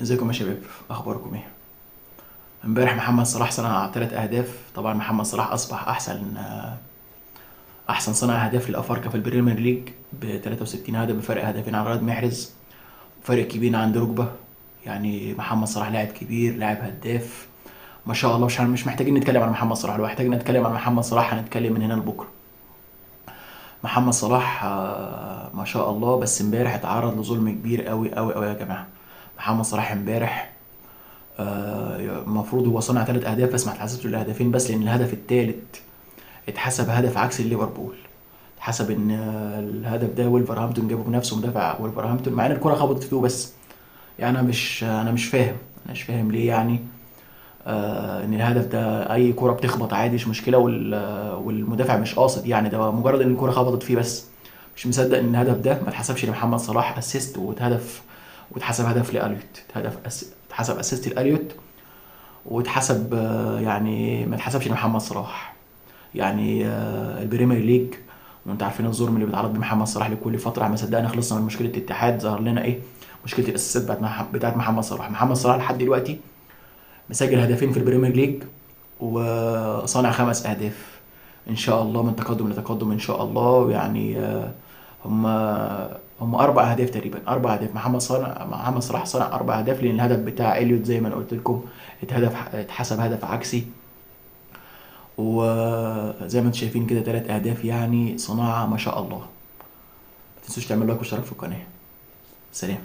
ازيكم يا شباب؟ اخباركم ايه؟ امبارح محمد صلاح صنع 3 اهداف. طبعا محمد صلاح اصبح احسن صانع اهداف للافارقه في البريمير ليج ب 63 هدف، بفرق هدفين عن رياض محرز، فرق كبير عن دروجبا. يعني محمد صلاح لاعب كبير، لاعب هداف ما شاء الله. مش محتاجين نتكلم عن محمد صلاح، لو احتاجنا نتكلم عن محمد صلاح هنتكلم من هنا لبكره. محمد صلاح ما شاء الله، بس امبارح اتعرض لظلم كبير قوي قوي قوي يا جماعه. محمد صلاح امبارح المفروض هو صنع 3 اهداف بس ما اتحسبش الهدفين بس، لان الهدف الثالث اتحسب هدف عكس ليفربول. اتحسب ان الهدف ده ولفرهامبتون جابه بنفسه، مدافع ولفرهامبتون، مع ان الكره خبطت فيه بس. يعني انا مش فاهم ليه يعني. ان الهدف ده اي كره بتخبط عادي مش مشكله، والمدافع مش قاصد، يعني ده مجرد ان الكره خبطت فيه بس. مش مصدق ان الهدف ده ما اتحسبش لمحمد صلاح اسيست واتحسب هدف لاليوت. اتحسب اسيست لاليوت، واتحسب يعني ما اتحسبش لمحمد صلاح. يعني البريمير ليج وانت عارفين الظلم اللي بيتعرض لمحمد صلاح لكل فتره. ما صدقنا خلصنا من مشكله الاتحاد، ظهر لنا ايه؟ مشكله الاساسات بتاعت محمد صلاح. محمد صلاح لحد دلوقتي مسجل هدفين في البريمير ليج وصانع 5 اهداف. ان شاء الله من تقدم لتقدم ان شاء الله. يعني هم هم 4 اهداف تقريبا، 4 اهداف. محمد صلاح صنع 4 اهداف، لان الهدف بتاع اليوت زي ما انا قلت لكم اتحسب هدف عكسي. وزي ما انتم شايفين كده 3 اهداف، يعني صناعة ما شاء الله. ما تنسوش تعملوا لايك واشتراك في القناة. سلام.